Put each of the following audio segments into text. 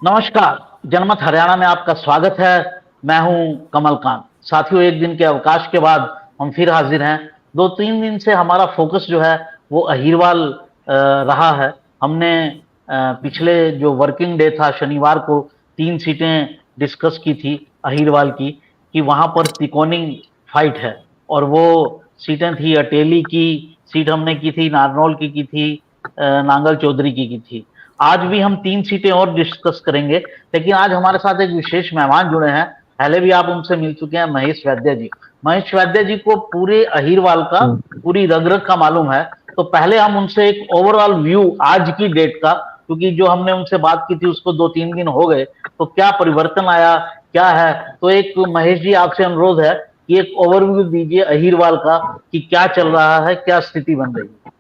नमस्कार। जनमत हरियाणा में आपका स्वागत है। मैं हूं कमल कांत। साथियों, एक दिन के अवकाश के बाद हम फिर हाजिर हैं। 2-3 दिन से हमारा फोकस जो है वो अहीरवाल रहा है। हमने पिछले जो वर्किंग डे था शनिवार को 3 सीटें डिस्कस की थी अहीरवाल की, कि वहां पर तिकोनी फाइट है। और वो सीटें थी अटेली की सीट हमने की थी, नारनौल की थी, नांगल चौधरी की थी। आज भी हम 3 सीटें और डिस्कस करेंगे, लेकिन आज हमारे साथ एक विशेष मेहमान जुड़े हैं। पहले भी आप उनसे मिल चुके हैं, महेश वैद्य जी। महेश वैद्य जी को पूरे अहीरवाल का, पूरी रग रग का मालूम है। तो पहले हम उनसे एक ओवरऑल व्यू आज की डेट का, क्योंकि जो हमने उनसे बात की थी उसको 2-3 दिन हो गए, तो क्या परिवर्तन आया, क्या है। तो एक महेश जी, आपसे अनुरोध है कि एक ओवरव्यू दीजिए अहीरवाल का, कि क्या चल रहा है, क्या स्थिति बन रही है।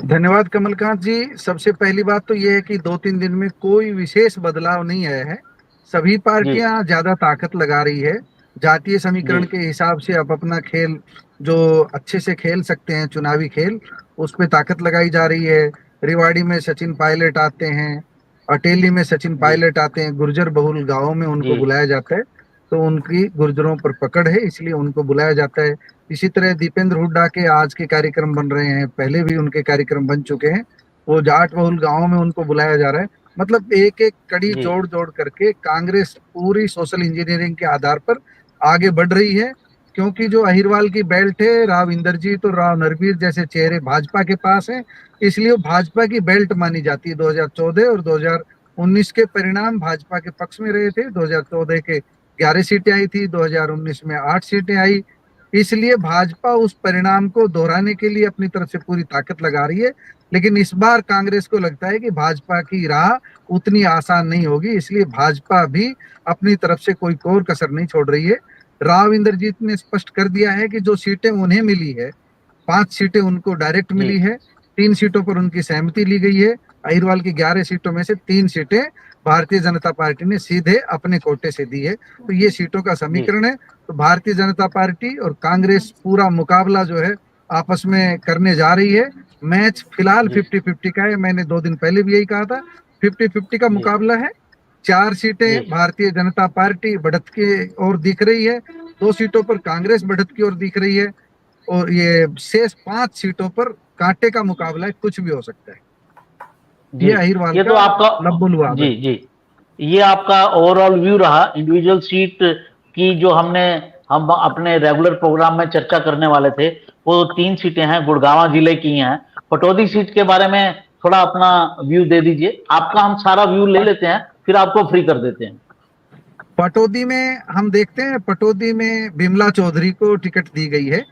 धन्यवाद कमलकांत जी। सबसे पहली बात तो ये है कि 2-3 दिन में कोई विशेष बदलाव नहीं आया है। सभी जी पार्टियां ज्यादा ताकत लगा रही है। जातीय जी समीकरण के हिसाब से अब अपना खेल जो अच्छे से खेल सकते हैं, चुनावी खेल, उस पे ताकत लगाई जा रही है। रेवाड़ी में सचिन पायलट आते हैं, अटेली में सचिन जी पायलट आते हैं, गुर्जर बहुल गांवों में जी उनको बुलाया जाता है। तो उनकी गुर्जरों पर पकड़ है, इसलिए उनको बुलाया जाता है। इसी तरह दीपेंद्र हुड्डा के आज के कार्यक्रम बन रहे हैं, पहले भी उनके कार्यक्रम बन चुके हैं। वो जाट बहुल गांव में उनको बुलाया जा रहा है। मतलब एक एक कड़ी जी जोड़ जोड़ करके कांग्रेस पूरी सोशल इंजीनियरिंग के आधार पर आगे बढ़ रही है। क्योंकि जो अहिरवाल की बेल्ट है, राव इंद्रजीत और राव नरवीर जैसे चेहरे भाजपा के पास हैं, इसलिए वो भाजपा की बेल्ट मानी जाती है। 2014 और 2019 के परिणाम भाजपा के पक्ष में रहे थे। 2014 के 11 सीटें आई थी, 2019 में 8 सीटें आई। इसलिए भाजपा उस परिणाम को दोहराने के लिए अपनी तरफ से पूरी ताकत लगा रही है। लेकिन इस बार कांग्रेस को लगता है कि भाजपा की राह उतनी आसान नहीं होगी, इसलिए भाजपा भी अपनी तरफ से कोई कोर कसर नहीं छोड़ रही है। राव इंद्रजीत ने स्पष्ट कर दिया है कि जो सीटें उन्हें मिली है, 5 सीटें उनको डायरेक्ट जी मिली है, 3 सीटों पर उनकी सहमति ली गई है। अहिरवाल की 11 सीटों में से 3 सीटें भारतीय जनता पार्टी ने सीधे अपने कोटे से दी है। तो ये सीटों का जी समीकरण है। तो भारतीय जनता पार्टी और कांग्रेस पूरा मुकाबला जो है आपस में करने जा रही है। मैच फिलहाल जी 50-50 का है। मैंने 2 दिन पहले भी यही कहा था, 50-50 का जी मुकाबला है। 4 सीटें जी भारतीय जनता पार्टी बढ़त की ओर दिख रही है, 2 सीटों पर कांग्रेस बढ़त की ओर दिख रही है, और ये शेष 5 सीटों पर कांटे का मुकाबला है, कुछ भी हो सकता है। जी। ये अहिरवाल ये तो का आपका, लब्बुलुआब है। जी जी, ये आपका ओवरऑल व्यू रहा। इंडिविजुअल सीट की जो हम अपने रेगुलर प्रोग्राम में चर्चा करने वाले थे, वो 3 सीटें हैं, गुड़गांव जिले की हैं। पटौदी सीट के बारे में थोड़ा अपना व्यू दे दीजिए। आपका हम सारा व्यू ले लेते हैं, फिर आपको फ्री कर देते हैं। पटौदी में हम देखते हैं, पटौदी में बिमला चौधरी को टिकट दी गई है।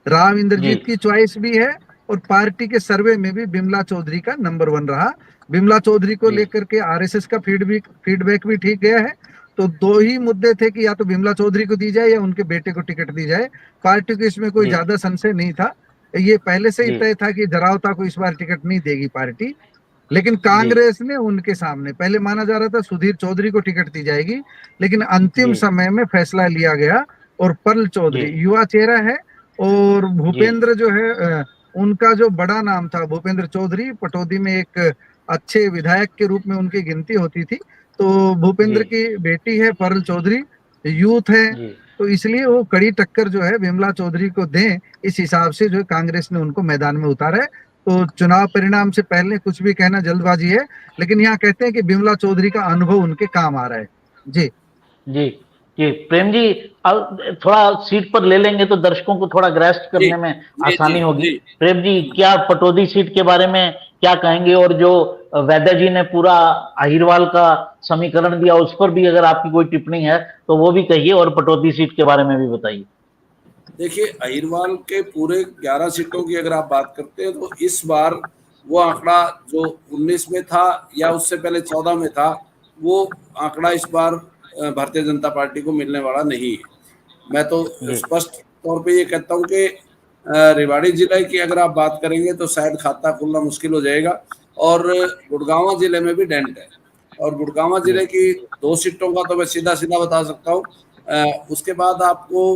राव जी इंद्रजीत की चॉइस भी है, और पार्टी के सर्वे में भी बिमला चौधरी का नंबर 1 रहा। बिमला चौधरी को जी लेकर के आरएसएस का फीडबैक भी ठीक गया है। तो दो ही मुद्दे थे कि या तो बिमला चौधरी को दी जाए या उनके बेटे को टिकट दी जाए। पार्टी को इसमें कोई जी ज्यादा संशय नहीं था। ये पहले से ही जी तय था कि जरावता को इस बार टिकट नहीं देगी पार्टी। लेकिन जी कांग्रेस ने उनके सामने, पहले माना जा रहा था सुधीर चौधरी को टिकट दी जाएगी, लेकिन अंतिम जी समय में फैसला लिया गया और परल जी चौधरी युवा चेहरा है। और जी भूपेंद्र जो है, उनका जो बड़ा नाम था भूपेंद्र चौधरी, पटौदी में एक अच्छे विधायक के रूप में उनकी गिनती होती थी। तो जी भूपेंद्र की बेटी है परल चौधरी, यूथ है। जी तो इसलिए वो कड़ी टक्कर जो है विमला चौधरी को दें, इस हिसाब से जो है कांग्रेस ने उनको मैदान में उतारा है। तो चुनाव परिणाम से पहले कुछ भी कहना जल्दबाजी है, लेकिन यहाँ कहते हैं कि बिमला चौधरी का अनुभव उनके काम आ रहा है। जी जी जी। प्रेम जी, अब थोड़ा सीट पर ले लेंगे तो दर्शकों को थोड़ा ग्रैस्प जी करने में जी जी आसानी होगी। जी। प्रेम जी, क्या पटौदी सीट के बारे में क्या कहेंगे, और जो वैद्य जी ने पूरा अहिरवाल का समीकरण दिया उस पर भी अगर आपकी कोई टिप्पणी है तो वो भी कहिए, और पटौदी सीट के बारे में भी बताइए। देखिए, अहिरवाल के पूरे 11 सीटों की अगर आप बात करते हैं तो इस बार वो आंकड़ा जो 19 में था या उससे पहले 14 में था, वो आंकड़ा इस बार भारतीय जनता पार्टी को मिलने वाला नहीं है। मैं तो जी स्पष्ट तौर पे ये कहता हूँ कि रेवाड़ी जिले की अगर आप बात करेंगे तो शायद खाता खुलना मुश्किल हो जाएगा। और गुड़गांव जिले में भी डेंट है। और गुड़गांव जी जिले की 2 सीटों का तो मैं सीधा सीधा बता सकता हूँ। उसके बाद आपको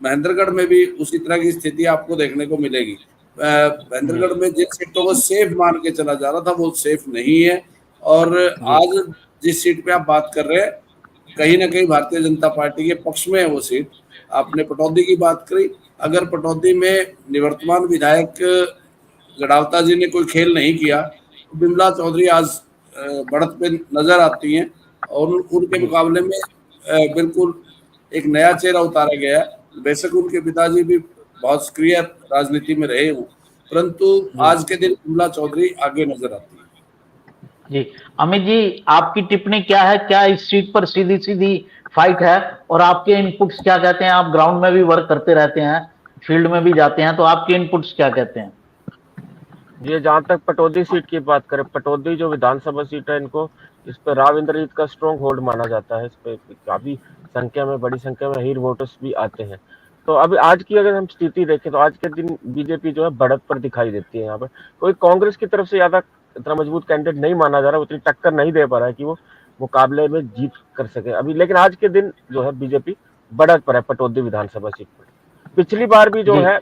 महेंद्रगढ़ में भी उसी तरह की स्थिति आपको देखने को मिलेगी। जी महेंद्रगढ़ में जिन सीटों को सेफ मान के चला जा रहा था वो सेफ नहीं है। और आज जिस सीट पे आप बात कर रहे हैं कहीं ना कहीं भारतीय जनता पार्टी के पक्ष में है वो सीट। आपने पटौदी की बात करी, अगर पटौदी में निवर्तमान विधायक गडावता जी ने कोई खेल नहीं किया तो बिमला चौधरी आज बढ़त पे नजर आती हैं और उनके मुकाबले में बिल्कुल एक नया चेहरा उतारा गया है। बेशक उनके पिताजी भी बहुत सक्रिय राजनीति में रहे हों, परंतु आज के दिन बिमला चौधरी आगे नजर आती है। जी अमित जी, आपकी टिप्पणी क्या है? क्या इस सीट पर सीधी सीधी फाइट है? और आपके इनपुट्स क्या कहते हैं? आप ग्राउंड में भी वर्क करते रहते हैं, फील्ड में भी जाते हैं, तो आपके इनपुट्स क्या कहते हैं? ये जहाँ तक पटौदी सीट की बात करें, पटौदी जो विधानसभा सीट है, इनको इस पर राव इंद्रजीत का स्ट्रॉन्ग होल्ड माना जाता है। इस पे काफी संख्या में, बड़ी संख्या में अहीर वोटर्स भी आते हैं। तो अभी आज की अगर हम स्थिति देखें तो आज के दिन बीजेपी जो है बढ़त पर दिखाई देती है। यहाँ पर कोई कांग्रेस की तरफ से ज्यादा इतना मजबूत कैंडिडेट नहीं माना जा रहा, उतनी टक्कर नहीं दे पा रहा है कि वो मुकाबले में जीत कर सके अभी। लेकिन आज के दिन जो है बीजेपी बढ़त पर है पटौदी विधानसभा सीट पर। पिछली बार भी जो है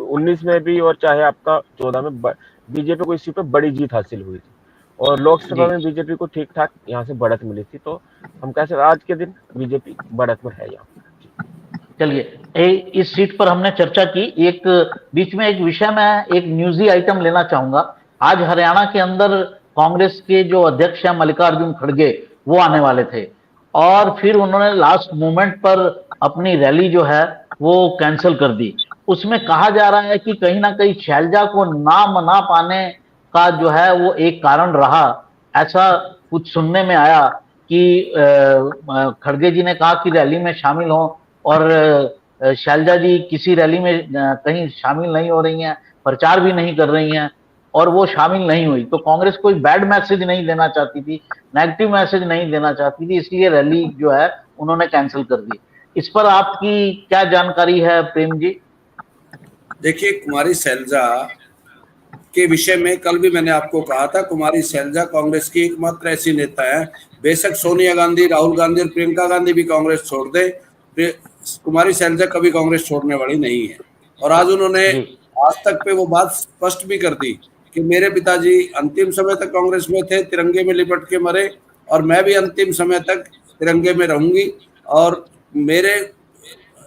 19 में भी और चाहे आपका 14 में बीजेपी को इस सीट पर बड़ी जीत हासिल हुई थी और लोकसभा में बीजेपी को ठीक ठाक यहाँ से बढ़त मिली थी। तो हम कह सकते आज के दिन बीजेपी बढ़त पर है यहाँ। चलिए, इस सीट पर हमने चर्चा की। एक बीच में एक विषय में एक न्यूज़ी आइटम लेना चाहूंगा। आज हरियाणा के अंदर कांग्रेस के जो अध्यक्ष हैं मल्लिकार्जुन खड़गे, वो आने वाले थे और फिर उन्होंने लास्ट मोमेंट पर अपनी रैली जो है वो कैंसिल कर दी। उसमें कहा जा रहा है कि कहीं ना कहीं शैलजा को ना मना पाने का जो है वो एक कारण रहा। ऐसा कुछ सुनने में आया कि खड़गे जी ने कहा कि रैली में शामिल हो और शैलजा जी किसी रैली में कहीं शामिल नहीं हो रही हैं, प्रचार भी नहीं कर रही हैं और वो शामिल नहीं हुई। तो कांग्रेस कोई बैड मैसेज नहीं देना चाहती थी, नेगेटिव मैसेज नहीं देना चाहती थी, इसलिए रैली जो है उन्होंने कैंसिल कर दी। इस पर आपकी क्या जानकारी है प्रेम जी? देखिए, कुमारी शैलजा के विषय में कल भी मैंने आपको कहा था, कुमारी शैलजा कांग्रेस की एकमात्र ऐसी नेता है, बेशक सोनिया गांधी, राहुल गांधी और प्रियंका गांधी भी कांग्रेस छोड़ दे, कुमारी शैलजा कभी कांग्रेस छोड़ने वाली नहीं है। और आज उन्होंने आज तक पे वो बात स्पष्ट भी कर दी कि मेरे पिताजी अंतिम समय तक कांग्रेस में थे, तिरंगे में लिपट के मरे, और मैं भी अंतिम समय तक तिरंगे में रहूंगी। और मेरे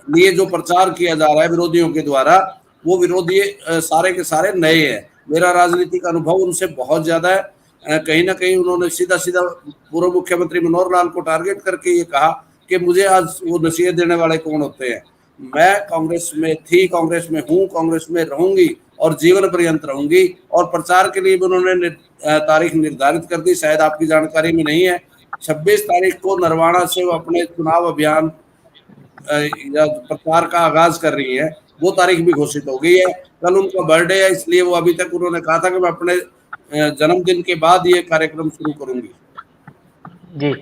लिए जो प्रचार किया जा रहा है विरोधियों के द्वारा, वो विरोधी सारे के सारे नए हैं। मेरा राजनीतिक अनुभव उनसे बहुत ज्यादा है। कहीं ना कहीं उन्होंने सीधा सीधा पूर्व मुख्यमंत्री मनोहर लाल को टारगेट करके ये कहा कि मुझे आज वो नसीहत देने वाले कौन होते हैं। मैं कांग्रेस में थी, कांग्रेस में हूँ, कांग्रेस में रहूंगी और जीवन पर्यंत रहूंगी। और प्रचार के लिए भी उन्होंने तारीख निर्धारित कर दी, शायद आपकी जानकारी में नहीं है। 26 तारीख को नरवाना से वो अपने चुनाव अभियान प्रचार का आगाज कर रही है, वो तारीख भी घोषित हो गई है। कल उनका बर्थडे है, इसलिए वो अभी तक उन्होंने कहा था कि मैं अपने जन्मदिन के बाद ये कार्यक्रम शुरू करूंगी। जी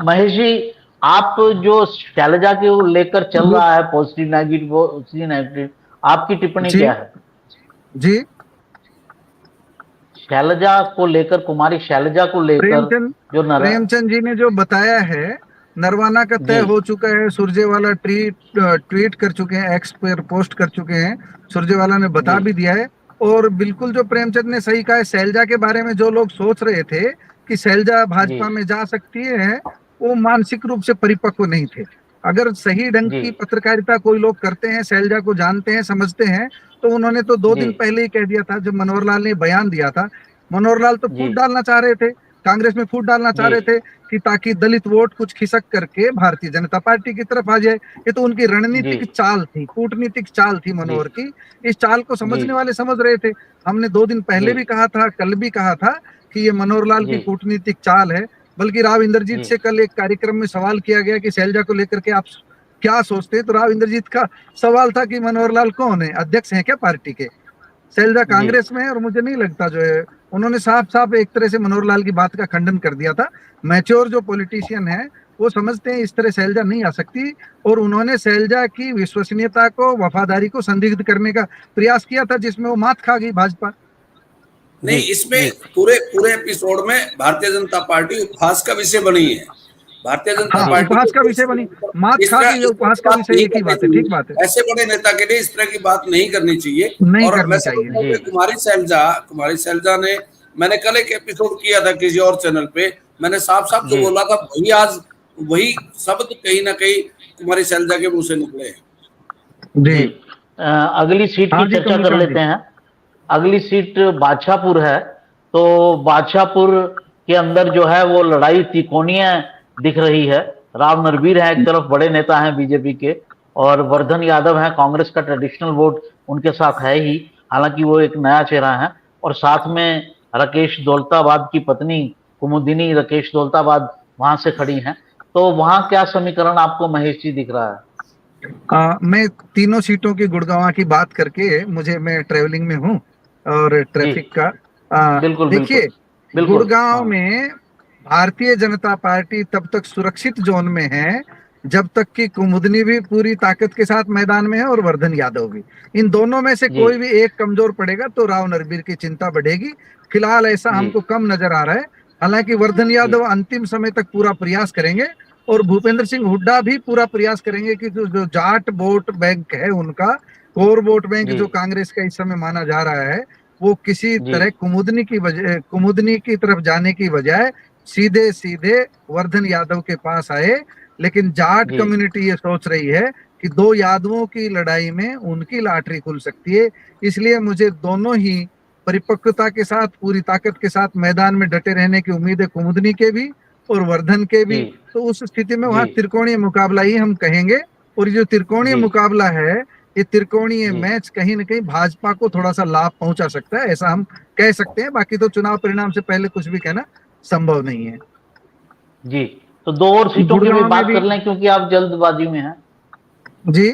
महेश जी, आप जो शैलजा के लेकर चल रहा है पॉजिटिव नेगेटिव, आपकी टिप्पणी क्या है? जी, शैलजा को लेकर, कुमारी शैलजा को लेकर जो प्रेमचंद जी ने जो बताया है, नरवाना का तय हो चुका है। सुरजेवाला ट्वीट कर चुके हैं, एक्स पर पोस्ट कर चुके हैं, सुरजेवाला ने बता भी दिया है। और बिल्कुल जो प्रेमचंद ने सही कहा है, शैलजा के बारे में जो लोग सोच रहे थे कि शैलजा भाजपा में जा सकती है, वो मानसिक रूप से परिपक्व नहीं थे। अगर सही ढंग की पत्रकारिता कोई लोग करते हैं, शैलजा को जानते हैं, समझते हैं, तो उन्होंने तो 2 दिन पहले ही कह दिया था, जब मनोहर लाल ने बयान दिया था। मनोहर लाल तो फूट डालना चाह रहे थे, कांग्रेस में फूट डालना चाह रहे थे कि ताकि दलित वोट कुछ खिसक करके भारतीय जनता पार्टी की तरफ आ जाए। ये तो उनकी रणनीतिक चाल थी, कूटनीतिक चाल थी मनोहर की। इस चाल को समझने वाले समझ रहे थे। हमने 2 दिन पहले भी कहा था, कल भी कहा था कि ये मनोहर लाल की कूटनीतिक चाल है। बल्कि राव इंद्रजीत से कल एक कार्यक्रम में सवाल किया गया कि शैलजा को लेकर के आप क्या सोचते हैं, तो राव इंद्रजीत का सवाल था कि मनोहर लाल कौन है, अध्यक्ष हैं क्या पार्टी के? शैलजा कांग्रेस में है। और मुझे नहीं लगता जो है, उन्होंने साफ साफ एक तरह से मनोहर लाल की बात का खंडन कर दिया था। मैच्योर जो पॉलिटिशियन है वो समझते हैं इस तरह शैलजा नहीं आ सकती, और उन्होंने शैलजा की विश्वसनीयता को, वफादारी को संदिग्ध करने का प्रयास किया था, जिसमें वो मात खा गई भाजपा। नहीं, इसमें पूरे एपिसोड में भारतीय जनता पार्टी उपहास का विषय बनी है। भारतीय जनता पार्टी उपहास का विषय बनी, मात खा गई, उपहास का विषय एक ही बात है। ठीक बात है, ऐसे बड़े नेता के लिए इस तरह की बात नहीं करनी चाहिए। नहीं और करनी चाहिए। कुमारी शैलजा ने मैंने कल एक एपिसोड किया था किसी और चैनल पे, मैंने साफ साफ जो जी। बोला था वही आज वही शब्द कहीं ना कहीं तुम्हारी शैलजा के मुंह से निकले हैं। जी। जी। अगली सीट हाँ की जी, चर्चा कर कमलकांत लेते जी। हैं। अगली सीट बादशाहपुर है। तो बादशाहपुर के अंदर जो है वो लड़ाई त्रिकोणीय दिख रही है। राव नरवीर है एक तरफ, बड़े नेता हैं बीजेपी के, और वर्धन यादव है, कांग्रेस का ट्रेडिशनल वोट उनके साथ है ही, हालांकि वो एक नया चेहरा है। और साथ में राकेश दौलताबाद की पत्नी कुमुदिनी राकेश दौलताबाद वहां से खड़ी हैं। तो वहां क्या समीकरण आपको महेश जी दिख रहा है? मैं तीनों सीटों की गुड़गांव की बात करके, मैं ट्रेवलिंग में हूँ और जी, ट्रैफिक का बिल्कुल बिल्कुल देखिए, बिल्कुल। गुड़गांव हाँ में भारतीय जनता पार्टी तब तक सुरक्षित जोन में है जब तक कि कुमुदनी भी पूरी ताकत के साथ मैदान में है और वर्धन यादव भी। इन दोनों में से जी कोई भी एक कमजोर पड़ेगा तो राव नरवीर की चिंता बढ़ेगी। फिलहाल ऐसा जी हमको कम नजर आ रहा है। हालांकि वर्धन जी यादव अंतिम समय तक पूरा प्रयास करेंगे और भूपेंद्र सिंह हुड्डा भी पूरा प्रयास करेंगे कि जो जाट वोट बैंक है उनका, कोर वोट बैंक जी जो कांग्रेस का इस समय माना जा रहा है, वो किसी जी तरह कुमुदनी की तरफ जाने की बजाय सीधे सीधे वर्धन यादव के पास आए। लेकिन जाट जी कम्युनिटी ये सोच रही है कि दो यादवों की लड़ाई में उनकी लॉटरी खुल सकती है। इसलिए मुझे दोनों ही परिपक्वता के साथ, पूरी ताकत के साथ मैदान में डटे रहने की उम्मीद है, कुमुदनी के भी और वर्धन के जी भी। तो उस स्थिति में वहां जी त्रिकोणीय मुकाबला ही हम कहेंगे। और ये जो त्रिकोणीय जी मुकाबला है, ये त्रिकोणीय जी मैच कहीं ना कहीं भाजपा को थोड़ा सा लाभ पहुंचा सकता है, ऐसा हम कह सकते हैं। बाकी तो चुनाव परिणाम से पहले कुछ भी कहना संभव नहीं है। जी। तो दो और सीटों की भी गुड़गांव में बात भी कर लें, क्योंकि आप जल्दबाजी में हैं। जी।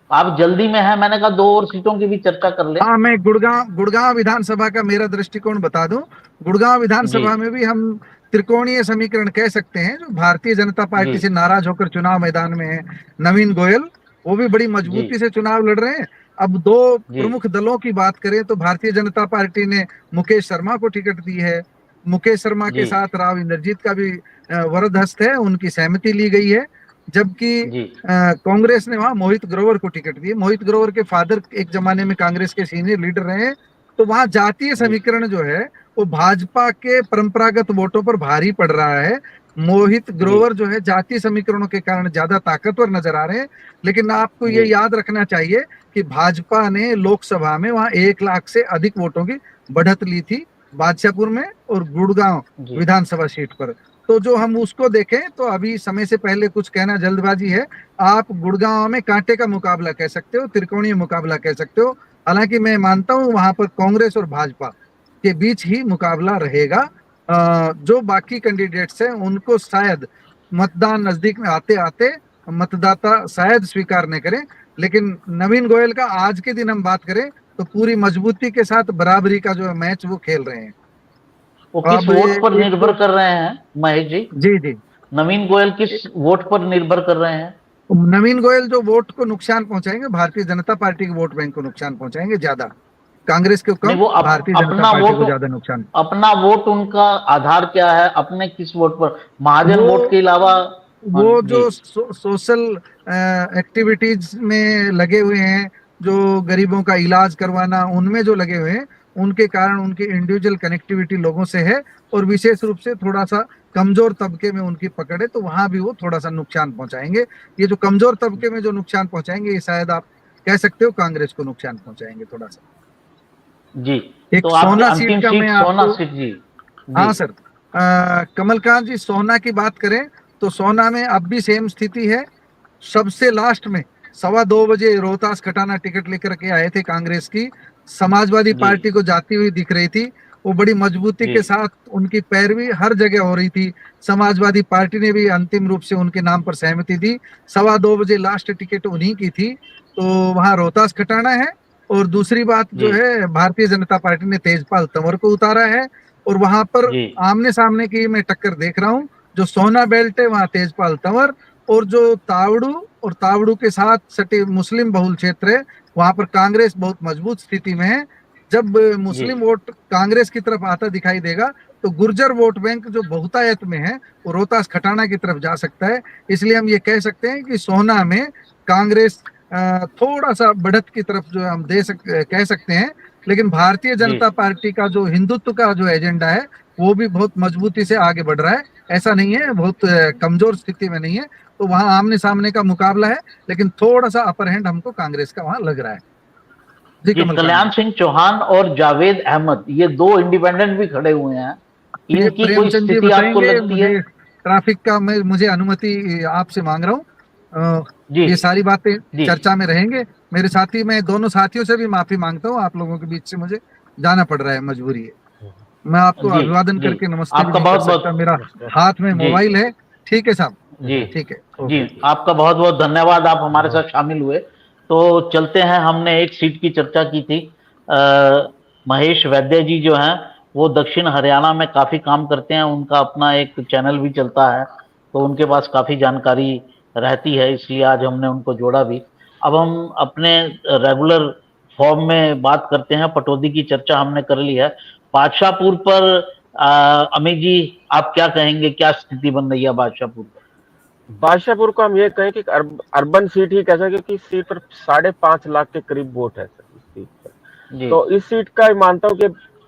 आप जल्दी में हैं, मैंने कहा दो और सीटों की भी चर्चा कर लें। हाँ, मैं गुड़गांव गुड़गांव विधानसभा का मेरा दृष्टिकोण बता दूं। गुड़गांव जी विधानसभा में भी हम त्रिकोणीय समीकरण कह सकते हैं। जो भारतीय जनता जी पार्टी से नाराज होकर चुनाव मैदान में है, नवीन गोयल, वो भी बड़ी जी मजबूती से चुनाव लड़ रहे हैं। अब दो जी प्रमुख दलों की बात करें तो भारतीय जनता पार्टी ने मुकेश शर्मा को टिकट दी है। मुकेश शर्मा के जी साथ राव इंद्रजीत का भी वरद हस्त है, उनकी सहमति ली गई है। जबकि जी कांग्रेस ने वहां मोहित ग्रोवर को टिकट दी। मोहित ग्रोवर के फादर एक जमाने में कांग्रेस के सीनियर लीडर रहे हैं। तो वहां जातीय जी समीकरण जो है वो भाजपा के परंपरागत वोटों पर भारी पड़ रहा है। मोहित जी ग्रोवर जो है जातीय समीकरणों के कारण ज्यादा ताकतवर नजर आ रहे हैं। लेकिन आपको जी ये याद रखना चाहिए कि भाजपा ने लोकसभा में वहां 1 लाख से अधिक वोटों की बढ़त ली थी, बादशाहपुर में और गुड़गांव जी विधानसभा सीट पर। तो जो हम उसको देखें तो अभी समय से पहले कुछ कहना जल्दबाजी है। आप गुड़गांव में कांटे का मुकाबला कह सकते हो, त्रिकोणीय मुकाबला कह सकते हो। हालांकि मैं मानता हूं वहां पर कांग्रेस और भाजपा के बीच ही मुकाबला रहेगा। जो बाकी कैंडिडेट्स हैं उनको शायद मतदान नजदीक में आते आते मतदाता शायद स्वीकार न करें। लेकिन नवीन गोयल का आज के दिन हम बात करें तो पूरी मजबूती के साथ बराबरी का जो मैच वो खेल रहे हैं। वो किस अब वोट पर एक निर्भर दो कर रहे हैं महेश जी? जी जी। नवीन गोयल किस वोट पर निर्भर कर रहे हैं? नवीन गोयल जो वोट को नुकसान पहुंचाएंगे, भारतीय जनता पार्टी के वोट बैंक को नुकसान पहुंचाएंगे ज्यादा, कांग्रेस को नहीं, कम, वो भारतीय जनता अपना पार्टी को वोट, ज्यादा नुकसान। अपना वोट उनका आधार क्या है? अपने किस वोट पर? महाजन वो वोट के अलावा? हाँ वो जी जो सोशल एक्टिविटीज में लगे हुए हैं, जो गरीबों का इलाज करवाना, उनमें जो लगे हुए हैं, उनके कारण उनकी इंडिविजुअल कनेक्टिविटी लोगों से है। और विशेष रूप से थोड़ा सा कमजोर तबके में उनकी पकड़ है, तो वहां भी वो थोड़ा सा नुकसान पहुंचाएंगे। ये जो कमजोर तबके में जो नुकसान पहुंचाएंगे, ये शायद आप कह सकते हो कांग्रेस को नुकसान पहुंचाएंगे थोड़ा सा। जी। एक तो आपकी सोहना सीट अंतिम का सीट मैं सोहना आपको, सीट। जी जी हाँ सर, कमलकांत जी, सोहना की बात करें तो सोहना में अब भी सेम स्थिति है। सबसे लास्ट में 2:15 बजे रोहतास खटाना टिकट लेकर के आए थे कांग्रेस की, समाजवादी जी पार्टी को जाती हुई दिख रही थी। वो बड़ी मजबूती जी के साथ उनकी पैरवी हर जगह हो रही थी। समाजवादी पार्टी ने भी अंतिम रूप से उनके नाम पर सहमति दी। 2:15 बजे लास्ट टिकट उन्हीं की थी। तो वहां रोहतास खटाना है। और दूसरी बात जी जो है, भारतीय जनता पार्टी ने तेजपाल तंवर को उतारा है। और वहां पर जी आमने सामने की मैं टक्कर देख रहा हूँ। जो सोना बेल्ट है वहां तेजपाल तंवर, और जो तावड़ू और तावड़ू के साथ सटे मुस्लिम बहुल क्षेत्र है, वहां पर कांग्रेस बहुत मजबूत स्थिति में है। जब जी मुस्लिम वोट कांग्रेस की तरफ आता दिखाई देगा तो गुर्जर वोट बैंक जो बहुतायत में है वो रोहतास खटाना की तरफ जा सकता है। इसलिए हम ये कह सकते हैं कि सोहना में कांग्रेस थोड़ा सा बढ़त की तरफ जो हम कह सकते हैं। लेकिन भारतीय जनता पार्टी का जो हिंदुत्व का जो एजेंडा है वो भी बहुत मजबूती से आगे बढ़ रहा है। ऐसा नहीं है बहुत कमजोर स्थिति में नहीं है। तो वहां आमने सामने का मुकाबला है, लेकिन थोड़ा सा अपर हैंड हमको कांग्रेस का वहां लग रहा है। जी जी, कमल कल्याण सिंह चौहान और जावेद अहमद ये दो इंडिपेंडेंट भी खड़े हुए हैं, ये इनकी कोई प्रेमचंद जी स्थिति आपको बताएंगे। लगती है? मुझे ट्रैफिक का मुझे अनुमति आपसे मांग रहा हूँ। जी ये सारी बातें जी चर्चा में रहेंगे। मेरे साथी, मैं दोनों साथियों से भी माफी मांगता हूँ, आप लोगों के बीच से मुझे जाना पड़ रहा है, मजबूरी है। मैं आपको जी अभिवादन जी, करके नमस्ते भी आपका नहीं कर बहुत सकता, बहुत मेरा हाथ में जी मोबाइल है। ठीक है साहब, जी ठीक है। जी, आपका बहुत बहुत धन्यवाद, आप हमारे साथ शामिल हुए। तो चलते हैं, हमने एक सीट की चर्चा की थी। महेश वैद्य जी जो हैं वो दक्षिण हरियाणा में काफी काम करते हैं, उनका अपना एक चैनल भी चलता है, तो उनके पास काफी जानकारी रहती है, इसलिए आज हमने उनको जोड़ा भी। अब हम अपने रेगुलर फॉर्म में बात करते हैं। पटौदी की चर्चा हमने कर ली है, बादशाहपुर पर अमित जी आप क्या कहेंगे, क्या स्थिति बन रही है बादशाहपुर पर? बादशाहपुर को हम ये कहें कि अर्बन सीट ही कह सकते, क्योंकि इस सीट पर 5.5 लाख के करीब वोट है सर, इस सीट पर। जी तो इस सीट का मानता हूँ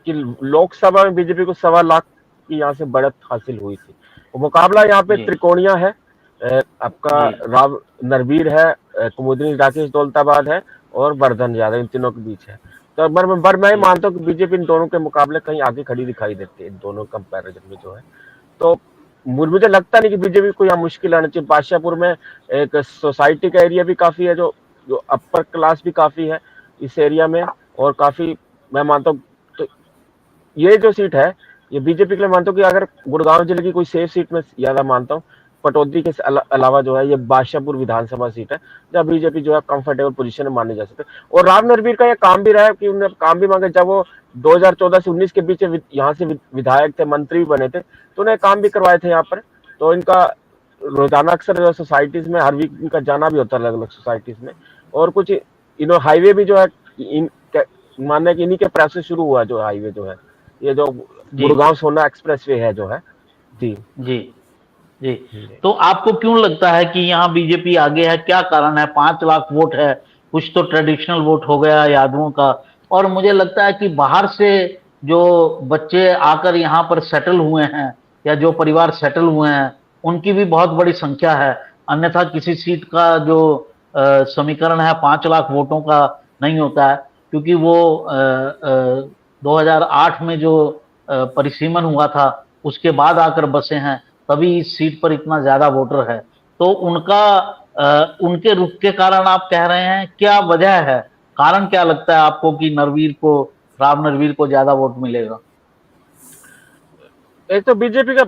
कि लोकसभा में बीजेपी को 1.25 लाख की यहाँ से बढ़त हासिल हुई थी। मुकाबला यहाँ पे जी त्रिकोणीय है। आपका जी राव नरवीर है, कुमुदनी राकेश दौलताबाद है और वर्धन यादव, इन तीनों के बीच है। तो मैं जी मानता हूँ कि बीजेपी इन दोनों के मुकाबले कहीं आगे खड़ी दिखाई देती है, इन दोनों कंपैरिजन में जो है। तो मुझे लगता नहीं कि बीजेपी को यहाँ मुश्किल आना चाहिए। बादशाहपुर में एक सोसाइटी का एरिया भी काफी है, जो अपर क्लास भी काफी है इस एरिया में, और काफी मैं मानता हूँ। तो ये जो सीट है ये बीजेपी के लिए मानता हूँ कि अगर गुड़गांव जिले की कोई सेफ सीट में ज्यादा मानता हूँ, पटौदी के अलावा जो है ये बादशाहपुर विधानसभा सीट है जहाँ बीजेपी जो है कंफर्टेबल पोजीशन में माने जा सकते हैं। और राव नरवीर का ये काम भी रहा है कि उन्होंने काम भी मांगे, जब वो 2014 से 19 के बीच यहाँ से विधायक थे, मंत्री भी बने थे, तो उन्हें काम भी करवाए थे यहाँ पर। तो इनका रोजाना अक्सर जो सोसाइटीज में हर वीक इनका जाना भी होता है अलग अलग सोसाइटीज में। और कुछ हाईवे भी जो है मानने कि इन्हीं के प्रेस से शुरू हुआ जो हाईवे जो है, ये जो जी गुड़गांव सोना एक्सप्रेस वे है जो है। जी जी जी, तो आपको क्यों लगता है कि यहाँ बीजेपी आगे है, क्या कारण है? 5 लाख वोट है, कुछ तो ट्रेडिशनल वोट हो गया यादवों का, और मुझे लगता है कि बाहर से जो बच्चे आकर यहाँ पर सेटल हुए हैं या जो परिवार सेटल हुए हैं उनकी भी बहुत बड़ी संख्या है। अन्यथा किसी सीट का जो समीकरण है 5 लाख वोटों का नहीं होता है, क्योंकि वो 2008 में जो परिसीमन हुआ था उसके बाद आकर बसे हैं, तभी इस सीट पर इतना ज्यादा वोटर है। तो उनके रुख के कारण आप कह रहे हैं, क्या वजह है, कारण क्या लगता है आपको कि राव नरवीर को ज्यादा वोट मिलेगा? एक तो बीजेपी का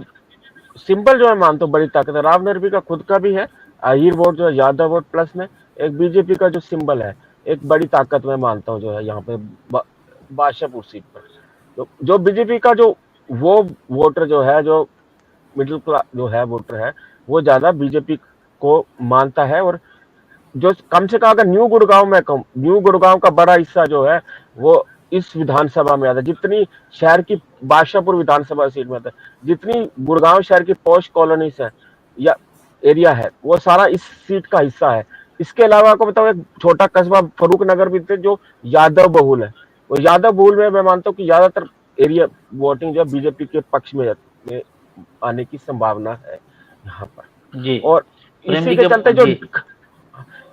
सिंबल जो है मानता हूँ बड़ी ताकत है, राव नरवी का खुद का भी है, अहीर वोट जो है यादव वोट प्लस में एक बीजेपी का जो सिंबल है, एक बड़ी ताकत मैं मानता हूँ जो है यहाँ पे बादशाहपुर सीट पर। तो जो बीजेपी का जो वो वोटर जो है, जो मिडिल क्लास जो है वोटर है, वो ज्यादा बीजेपी को मानता है। और जो कम से कम अगर न्यू गुड़गांव का बड़ा हिस्सा जो है वो इस विधानसभा में आता है, जितनी शहर की बादशाहपुर विधानसभा सीट में आता है, जितनी गुड़गांव शहर की पॉश कॉलोनीज है या एरिया है, वो सारा इस सीट का हिस्सा है। इसके अलावा आपको बताऊं एक छोटा कस्बा फरूक नगर भी थे जो यादव बहुल है, वो यादव बहुल में मैं मानता हूँ कि ज्यादातर एरिया वोटिंग जो है बीजेपी के पक्ष में आने की संभावना है यहाँ पर। जी, और प्रेम इसी जी के के चलते जी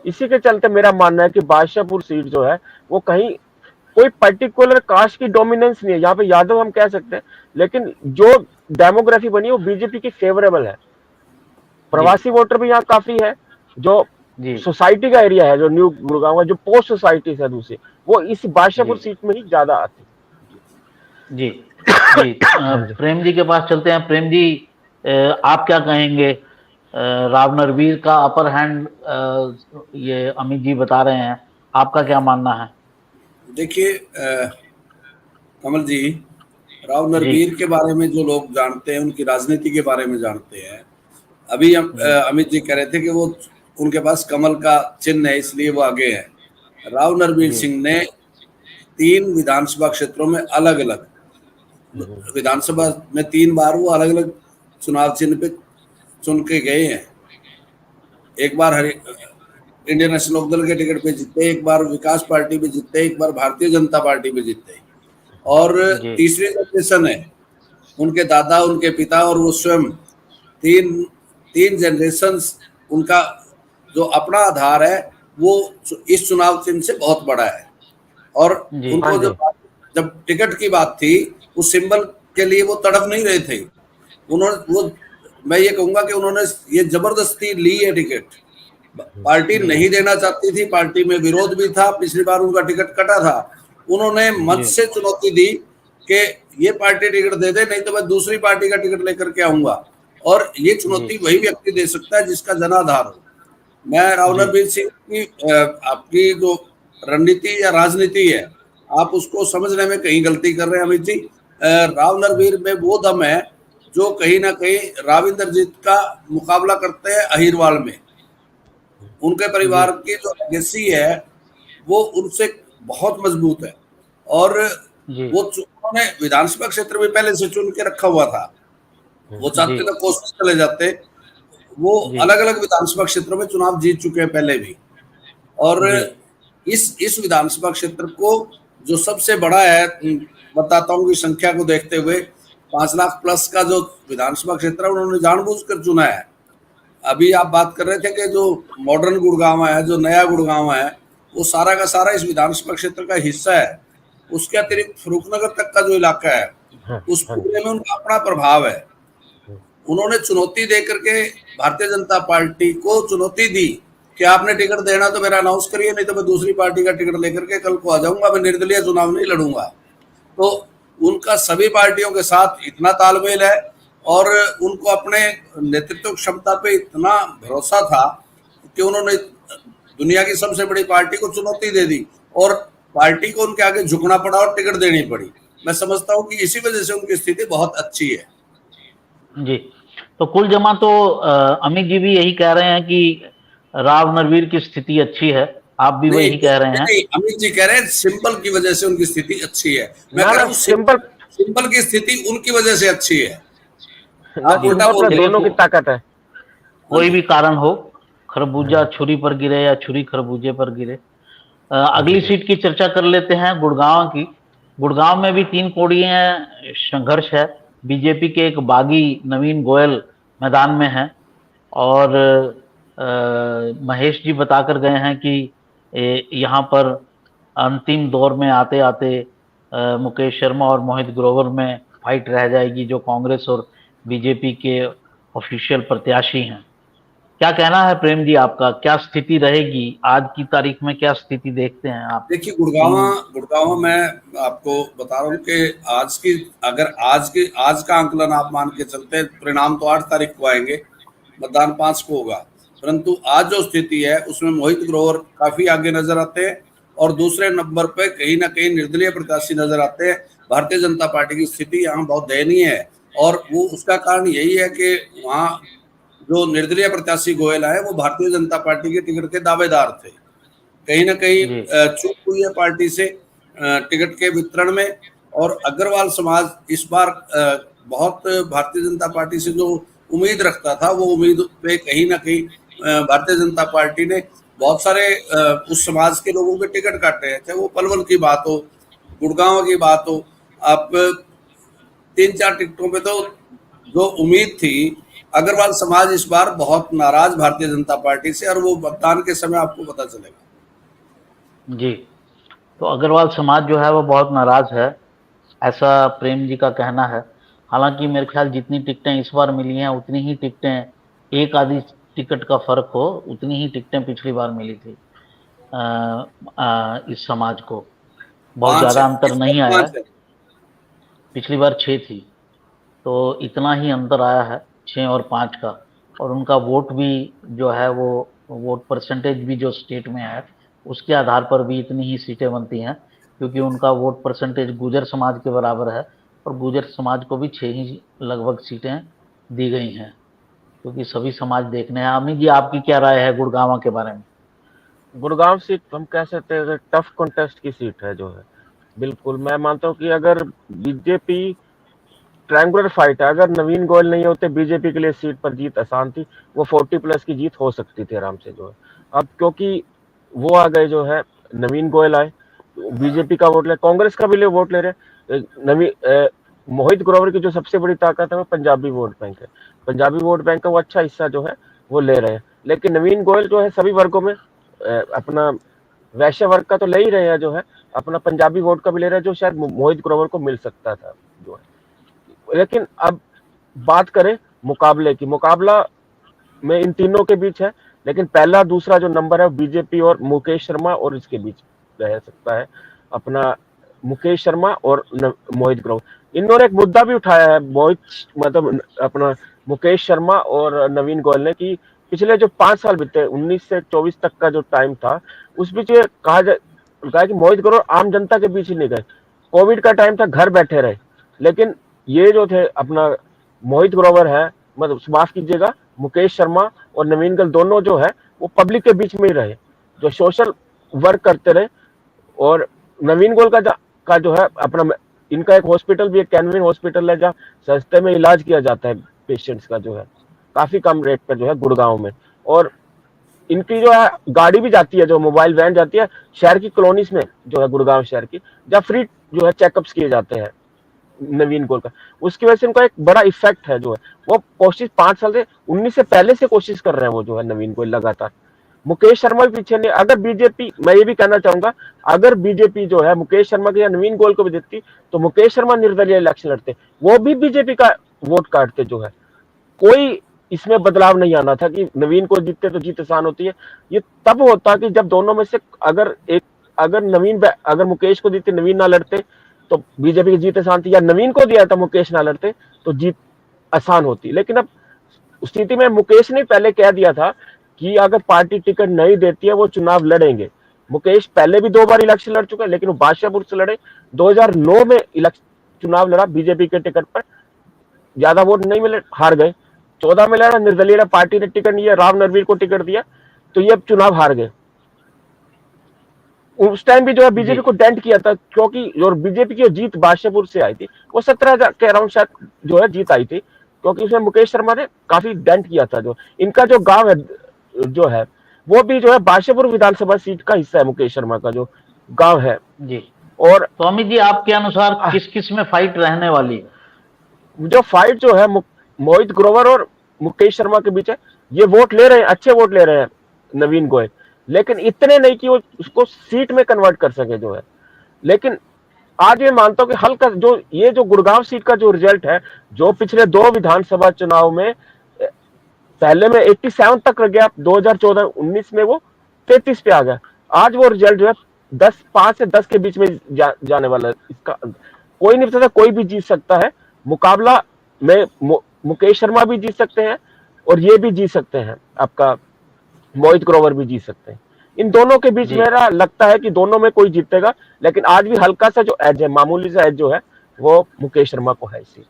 इसी के चलते मेरा मानना है कि बादशाहपुर सीट जो है वो कहीं कोई पर्टिकुलर कास्ट की डोमिनेंस नहीं है यहाँ पे, यादव हम कह सकते हैं, लेकिन जो डेमोग्राफी बनी है वो बीजेपी की फेवरेबल है। प्रवासी वोटर भी यहाँ काफी है, जो जी सोसाइटी का एरिया है, जो न्यू गुड़गांव का जो पोस्ट सोसाइटी है दूसरी, वो इस बादशाहपुर जी सीट में ही ज्यादा आती जी जी, प्रेम जी के पास चलते हैं। प्रेम जी, आप क्या कहेंगे? राव नरवीर का अपर हैंड ये अमित जी बता रहे हैं, आपका क्या मानना है? देखिए कमल जी, राव जी नरवीर के बारे में जो लोग जानते हैं, उनकी राजनीति के बारे में जानते हैं। अभी जी अमित जी कह रहे थे कि वो उनके पास कमल का चिन्ह है इसलिए वो आगे है। राव नरवीर जी सिंह ने 3 विधानसभा क्षेत्रों में अलग अलग विधानसभा में 3 बार वो अलग अलग चुनाव चिन्ह पे चुन के गए हैं। एक बार इंडियन नेशनल लोकदल के टिकट पे जीते, एक बार विकास पार्टी पे जीते, एक बार भारतीय जनता पार्टी पे जीते। और जी तीसरी जनरेशन है, उनके दादा, उनके पिता और वो स्वयं, तीन तीन जनरेशन उनका जो अपना आधार है वो इस चुनाव चिन्ह से बहुत बड़ा है। और जी हाँ उनको जी, जब टिकट की बात थी, उस सिंबल के लिए वो तड़प नहीं रहे थे। उन्होंने वो मैं ये कहूंगा कि उन्होंने ये जबरदस्ती ली है टिकट। पार्टी जी नहीं देना चाहती थी, पार्टी में विरोध भी था, पिछली बार उनका टिकट कटा था। उन्होंने मंच जी से चुनौती दी कि ये पार्टी टिकट दे दे, नहीं तो मैं दूसरी पार्टी का टिकट लेकर के आऊंगा। और ये जी चुनौती वही व्यक्ति दे सकता है जिसका जनाधार हो। मैं राव जी नरबीर सिंह की आपकी जो रणनीति या राजनीति है, आप उसको समझने में कहीं गलती कर रहे हैं अमित जी। राव नरबीर में वो दम है जो कहीं ना कहीं राव इंद्रजीत का मुकाबला करते हैं अहिरवाल में। उनके जी परिवार की जो लेगेसी है वो उनसे बहुत मजबूत है। और जी वो उन्होंने विधानसभा क्षेत्र में पहले से चुन के रखा हुआ था। वो जी चाहते तो कोशिश चले जाते। वो जी अलग अलग विधानसभा क्षेत्रों में चुनाव जीत चुके हैं पहले भी। और जी इस विधानसभा क्षेत्र को जो सबसे बड़ा है, मतदाताओं की संख्या को देखते हुए 5 लाख प्लस का जो विधानसभा क्षेत्र है उन्होंने जानबूझकर चुना है। अभी आप बात कर रहे थे कि जो मॉडर्न गुड़गांव है, जो नया गुड़गांव है, वो सारा का सारा इस विधानसभा क्षेत्र का हिस्सा है। उसके अतिरिक्त फरूखनगर तक का जो इलाका है, हाँ उस हाँ जी, पूरे में उनका अपना प्रभाव है। उन्होंने चुनौती दे करके भारतीय जनता पार्टी को चुनौती दी कि आपने टिकट देना तो मेरा अनाउंस करिए, नहीं तो मैं दूसरी पार्टी का टिकट लेकर के कल को आ जाऊंगा, मैं निर्दलीय चुनाव नहीं लड़ूंगा। तो उनका सभी पार्टियों के साथ इतना तालमेल है और उनको अपने नेतृत्व क्षमता पे इतना भरोसा था कि उन्होंने दुनिया की सबसे बड़ी पार्टी को चुनौती दे दी और पार्टी को उनके आगे झुकना पड़ा और टिकट देनी पड़ी। मैं समझता हूं कि इसी वजह से उनकी स्थिति बहुत अच्छी है। जी तो कुल जमा तो अमित जी भी यही कह रहे हैं कि राव नरवीर की स्थिति अच्छी है, आप भी नहीं वही कह रहे हैं। नहीं, अमित जी कह रहे हैं सिंबल की वजह से उनकी स्थिति अच्छी है। मैं ना कह रहा ना हूँ सिंपल, सिंबल की स्थिति उनकी वजह से अच्छी है। ना आप उल्टा सिंबल बोल पर रहे चलिए हैं। दोनों की ताकत है। हाँ कोई जी। भी कारण हो, खरबूजा छुरी पर गिरे या छुरी खरबूजे पर गिरे। अगली जी सीट की चर्चा कर लेते हैं, गुड़गांव की। गुड़गांव में भी 3 कोणीय संघर्ष है। बीजेपी के एक बागी नवीन गोयल मैदान में हैं और महेश जी बताकर गए हैं कि यहाँ पर अंतिम दौर में आते आते मुकेश शर्मा और मोहित ग्रोवर में फाइट रह जाएगी, जो कांग्रेस और बीजेपी के ऑफिशियल प्रत्याशी हैं। क्या कहना है प्रेम जी आपका, क्या स्थिति रहेगी आज की तारीख में, क्या स्थिति देखते हैं आप? देखिए, गुड़गांव तीन गुड़गांव मैं आपको बता रहा हूँ कि आज की अगर आज का आंकलन आप मान के चलते हैं, परिणाम तो 8 तारीख को आएंगे, मतदान 5 को होगा। परंतु आज जो स्थिति है उसमें मोहित ग्रोवर काफी आगे नजर आते हैं और दूसरे नंबर पे कहीं ना कहीं निर्दलीय प्रत्याशी नजर आते हैं। भारतीय जनता पार्टी की स्थिति यहाँ बहुत दयनीय है और वो उसका कारण यही है कि वहाँ जो निर्दलीय प्रत्याशी गोयल आए वो भारतीय जनता पार्टी के टिकट के दावेदार थे। कहीं ना कहीं जी चूक हुई है पार्टी से टिकट के वितरण में। और अग्रवाल समाज इस बार बहुत भारतीय जनता पार्टी से जो उम्मीद रखता था वो उम्मीद पे कहीं ना कहीं भारतीय जनता पार्टी ने बहुत सारे उस समाज के लोगों के टिकट काटे हैं, चाहे वो पलवल की बात हो, गुड़गांव की बात हो। आप 3-4 टिकटों पे तो जो उम्मीद थी, अग्रवाल समाज इस बार बहुत नाराज भारतीय जनता पार्टी से, और वो मतदान के समय आपको पता चलेगा। जी तो अग्रवाल समाज जो है वो बहुत नाराज है, ऐसा प्रेम जी का कहना है। हालांकि मेरे ख्याल जितनी टिकटें इस बार मिली हैं उतनी ही टिकटें, एक आधी टिकट का फर्क हो, उतनी ही टिकटें पिछली बार मिली थी। इस समाज को बहुत 5 ज्यादा है, अंतर इस बार नहीं आया है। 5 है। पिछली बार 6 थी, तो इतना ही अंतर आया है 6 और 5 का। और उनका वोट भी जो है वो वोट परसेंटेज भी जो स्टेट में है उसके आधार पर भी इतनी ही सीटें बनती हैं, क्योंकि उनका वोट परसेंटेज गुर्जर समाज के बराबर है और गुर्जर समाज को भी 6 ही लगभग सीटें दी गई हैं, क्योंकि सभी समाज देखने हैं। अमित जी आपकी क्या राय है गुड़गांव के बारे में? गुड़गांव सीट हम कह सकते हैं टफ कॉन्टेस्ट की सीट है जो है। बिल्कुल मैं मानता हूँ कि अगर बीजेपी ट्रायंगुलर फाइट है। अगर नवीन गोयल नहीं होते बीजेपी के लिए सीट पर जीत आसान थी, वो 40+ की जीत हो सकती थी आराम से जो है। अब क्योंकि वो आ गए जो है, नवीन गोयल आए, बीजेपी का वोट ले, कांग्रेस का भी ले वोट ले रहे। मोहित ग्रोवर की जो सबसे बड़ी ताकत है वो पंजाबी वोट बैंक है। पंजाबी वोट बैंक का वो अच्छा हिस्सा जो है वो ले रहे हैं। लेकिन नवीन गोयल जो है सभी वर्गों में अपना वैश्य वर्ग का तो ले ही रहे हैं जो है, अपना पंजाबी वोट का भी ले रहे हैं, जो शायद मोहित ग्रोवर को मिल सकता था जो है। लेकिन अब बात करें मुकाबले की, मुकाबला में इन तीनों के बीच है, लेकिन पहला दूसरा जो नंबर है बीजेपी और मुकेश शर्मा और इसके बीच रह सकता है, अपना मुकेश शर्मा और मोहित ग्रोवर। इन्होंने एक मुद्दा भी उठाया है, मोहित मतलब अपना मुकेश शर्मा और नवीन गोयल ने, कि पिछले जो 5 साल बीते 19 से 24 तक का जो टाइम था, उस बीच ये कहा कि मोहित ग्रोवर आम जनता के बीच ही नहीं गए। कोविड का टाइम था, घर बैठे रहे, लेकिन ये जो थे अपना मोहित ग्रोवर है, मतलब माफ कीजिएगा, मुकेश शर्मा और नवीन गोयल दोनों जो है वो पब्लिक के बीच में ही रहे, जो सोशल वर्क करते रहे। और नवीन गोयल का जो है अपना, इनका एक हॉस्पिटल भी है, कैनविन हॉस्पिटल है, जहाँ सस्ते में इलाज किया जाता है पेशेंट्स का जो है, काफी कम रेट पर जो है, गुड़गांव में। और इनकी जो है गाड़ी भी जाती है, जो मोबाइल वैन जाती है शहर की कॉलोनीज में जो है, गुड़गांव शहर की, जहाँ फ्री जो है चेकअप्स किए जाते हैं नवीन गोयल का। उसकी वजह से इनका एक बड़ा इफेक्ट है जो है, वो कोशिश 5 साल से 19 से पहले से कोशिश कर रहे हैं वो जो है नवीन गोयल लगातार। मुकेश शर्मा भी पीछे नहीं। अगर बीजेपी, मैं ये भी कहना चाहूंगा, अगर बीजेपी जो है मुकेश शर्मा के या नवीन गोयल को भी देती, तो मुकेश शर्मा निर्दलीय इलेक्शन लड़ते, वो भी बीजेपी का वोट काटते जो है। कोई इसमें बदलाव नहीं आना था कि नवीन को जीतते तो जीत आसान होती है। ये तब होता कि जब दोनों में से अगर मुकेश को जीतते, नवीन ना लड़ते, तो बीजेपी की जीत आसान थी, या नवीन को दिया था मुकेश ना लड़ते तो जीत आसान होती। लेकिन अब उस स्थिति में मुकेश ने पहले कह दिया था कि अगर पार्टी टिकट नहीं देती है वो चुनाव लड़ेंगे। मुकेश पहले भी 2 बार इलेक्शन लड़ चुके हैं, लेकिन वो बादशाहपुर से लड़े, 2009 में चुनाव लड़ा बीजेपी के टिकट पर, ज्यादा वोट नहीं मिले, हार गए। 14 में लड़ा, निर्दलीय पार्टी ने टिकट दिया, राव नरवीर को टिकट दिया, तो ये चुनाव हार गए। उस टाइम भी जो है बीजेपी को डेंट किया था, क्योंकि और बीजेपी की जीत बादशाहपुर से आई थी, वो 17,000 के अराउंड शायद जो है जीत आई थी, क्योंकि उसमें मुकेश शर्मा ने काफी डेंट किया था। जो इनका जो गांव है जो है, वो भी जो है बादशाहपुर विधानसभा सीट का हिस्सा है, मुकेश शर्मा का जो गांव है जी। और तो अमित जी, आपके अनुसार किस किस में फाइट रहने वाली है? जो फाइट जो है मोहित ग्रोवर और मुकेश शर्मा के बीच है, ये वोट ले रहे हैं, अच्छे वोट ले रहे हैं नवीन गोयल, लेकिन इतने नहीं कि वो उसको सीट में कन्वर्ट कर सके जो है। लेकिन आज मैं मानता हूं कि हल्का जो ये जो गुड़गांव सीट का जो रिजल्ट है, जो पिछले 2 विधानसभा चुनाव में पहले में 87 तक रह गया, 2014-19 में वो 33 पे आ गया, आज वो रिजल्ट जो है 5 से 10 के बीच में जाने वाला है। इसका कोई नहीं पता, कोई भी जीत सकता है मुकाबला में। मुकेश शर्मा भी जीत सकते हैं और ये भी जीत सकते हैं, आपका मोहित ग्रोवर भी जीत सकते हैं। इन दोनों के बीच मेरा लगता है कि दोनों में कोई जीतेगा, लेकिन आज भी हल्का सा जो एज है, मामूली सा एज जो है, वो मुकेश शर्मा को है। इसी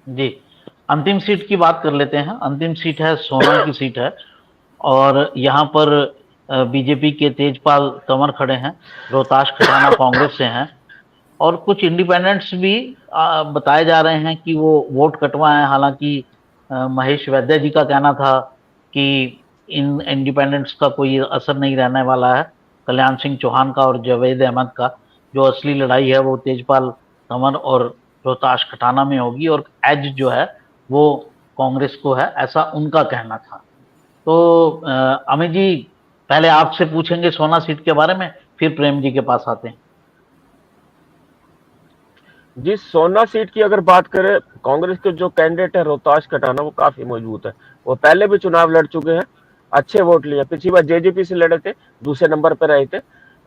जी, अंतिम सीट की बात कर लेते हैं। अंतिम सीट है सोना की सीट है, और यहाँ पर बीजेपी के तेजपाल तंवर खड़े हैं, रोहताश खटाना कांग्रेस से हैं, और कुछ इंडिपेंडेंट्स भी बताए जा रहे हैं कि वो वोट कटवाए हैं। हालांकि महेश वैद्य जी का कहना था कि इन इंडिपेंडेंट्स का कोई असर नहीं रहने वाला है, कल्याण सिंह चौहान का और जावेद अहमद का। जो असली लड़ाई है वो तेजपाल तंवर और रोहताश खटाना में होगी, और एज जो है वो कांग्रेस को है, ऐसा उनका कहना था। तो अमित जी, पहले आपसे पूछेंगे सोना सीट के बारे में, फिर प्रेम जी के पास आते हैं। जी, सोना सीट की अगर बात करें, कांग्रेस के जो कैंडिडेट है रोहताश खटाना, वो काफी मजबूत है। वो पहले भी चुनाव लड़ चुके हैं, अच्छे वोट लिए। पिछली बार जेजेपी से लड़े थे, दूसरे नंबर पर रहे थे,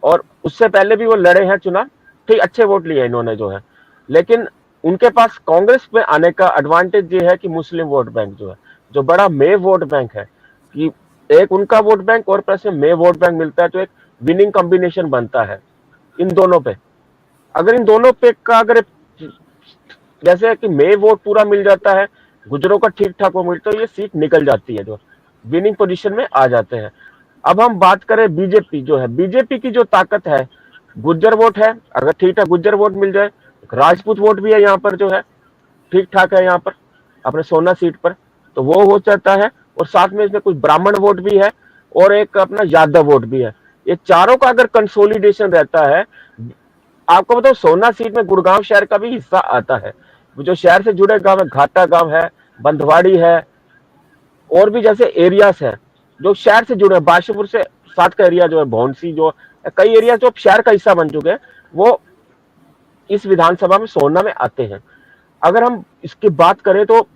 और उससे पहले भी वो लड़े हैं चुनाव, ठीक अच्छे वोट लिए इन्होंने जो है। लेकिन उनके पास कांग्रेस में आने का एडवांटेज ये है कि मुस्लिम वोट बैंक जो है, जो बड़ा मे वोट बैंक है, कि एक उनका वोट बैंक और प्लस में मे वोट बैंक मिलता है, तो एक विनिंग कॉम्बिनेशन बनता है इन दोनों पे। अगर इन दोनों पे का अगर जैसे कि मे वोट पूरा मिल जाता है, गुजरों का ठीक ठाक वो मिलता है, ये सीट निकल जाती है, जो विनिंग पोजीशन में आ जाते हैं। अब हम बात करें बीजेपी जो है, बीजेपी की जो ताकत है, गुज्जर वोट है, अगर ठीक ठाक गुज्जर वोट मिल जाए, राजपूत वोट भी है यहाँ पर जो है, ठीक ठाक है यहाँ पर अपने सोना सीट पर, तो वो हो जाता है। और साथ में इसमें कुछ ब्राह्मण वोट भी है और एक अपना यादव वोट भी है। ये चारों का अगर कंसोलिडेशन रहता है, आपको बताओ सोना सीट में गुड़गांव शहर का भी हिस्सा आता है। जो शहर से जुड़े गांव है, घाटा गांव है, बंधवाड़ी है, और भी जैसे एरियाज है जो शहर से जुड़े, बादशाहपुर से साथ का एरिया जो है, भौंसी, जो कई एरिया जो शहर का हिस्सा बन चुके हैं, वो इस विधानसभा में सोना में आते हैं। अगर हम इसकी बात करें तो